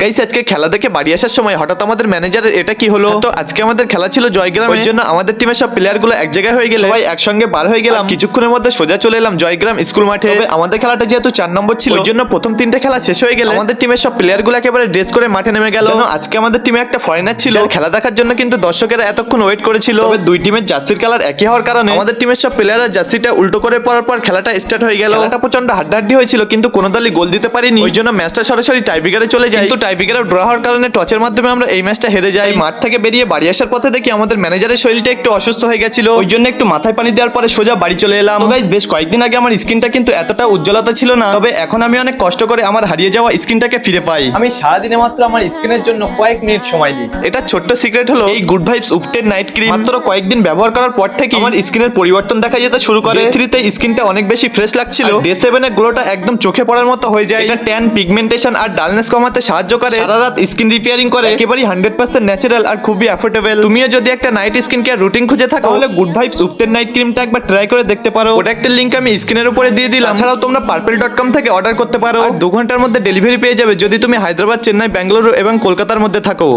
Guys আজকে খেলা দেখে বাড়ি আসার সময় হঠাৎ আমাদের ম্যানেজারের এটা কি হলো, তো আজকে আমাদের খেলা ছিল জয়গ্রাম, এর জন্য আমাদের টিমের সব প্লেয়ার গুলো এক জায়গায় হয়ে গেলে সবাই একসঙ্গে বার হয়ে গেলাম। কিছুক্ষণের মধ্যে সোজা চলে এলাম জয়গ্রাম স্কুল মাঠে। তবে আমাদের খেলাটা যেহেতু 4 নম্বর ছিল, ওই জন্য প্রথম 3টে খেলা শেষ হয়ে গেলে আমাদের টিমের সব প্লেয়ার গুলো একেবারে ড্রেস করে মাঠে নেমে গেল। আজকে আমাদের টিমে একটা ফরেনার ছিল, যার খেলা দেখার জন্য কিন্তু দর্শকেরা এতক্ষণ ওয়েট করেছিল। তবে দুই টিমের জার্সির কালার একই হওয়ার কারণে আমাদের টিমের সব প্লেয়াররা জার্সিটা উল্টো করে পড়ার পর খেলাটা স্টার্ট হয়ে গেল। খেলাটা প্রচন্ড হাড্ডাহাড্ডি হয়েছিল, কিন্তু কোনো দলই গোল দিতে পারিনি, ওই জন্য ম্যাচটা সরাসরি টাইব্রেকারে চলে যায়। কিন্তু টাইব্রেকারে ড্র হওয়ার কারণে টচের মাধ্যমে আমরা এই ম্যাচটা হেরে যাই। মাঠ থেকে বেরিয়ে বাড়ি আসার পথে দেখি আমাদের ম্যানেজারের শরীরটা একটু অসুস্থ হয়ে গেছিল, ওই জন্য একটু মাথায় পানি দেওয়ার পরে সোজা বাড়ি চলে এলাম। গাইস বেশ কয়েকদিন আগে আমার স্কিনটা কিন্তু এতটা উজ্জ্বলতা ছিল না, তবে এখন আমি অনেক কষ্ট করে আমার হারিয়ে যাওয়া স্কিনটাকে ফিরে পাই। আমি সারাদিনে মাত্র আমার স্কিনের জন্য কয়েক মিনিট সময় দিই। এটা ছোট্ট সিক্রেট হলো এই গুড ভাইবস উপটেন নাইট ক্রিম। মাত্র কয়েকদিন ব্যবহার করার পর থেকে আমার স্কিনের পরিবর্তন দেখা যেতে শুরু করে। ডে 3 তে স্কিনটা অনেক বেশি ফ্রেশ লাগছিল, ডে 7 এ গ্লোটা একদম চোখে পড়ার মতো হয়ে যায়। এটা ট্যান, পিগমেন্টেশন আর ডালনেস কমাতে সাহায্য করে, সারা রাত স্কিন রিপেয়ারিং করে, একেবারে 100% ন্যাচারাল আর খুবই অ্যাফোর্ডেবল। তুমিও যদি একটা নাইট স্কিন কেয়ার রুটিন খুঁজে থাকো, তাহলে গুড ভাইবস উপটেন নাইট ক্রিমটা একবার ট্রাই করে দেখতে পারো। ওটা একটা লিংক আমি স্ক্রিনের উপরে দিয়ে দিলাম। এছাড়াও তোমরা purple.com থেকে অর্ডার করতে পারো, আর 2 ঘন্টার মধ্যে ডেলিভারি পেয়ে যাবে যদি তুমি হায়দ্রাবাদ, চেন্নাই, বেঙ্গালুরু এবং কলকাতার মধ্যে থাকো।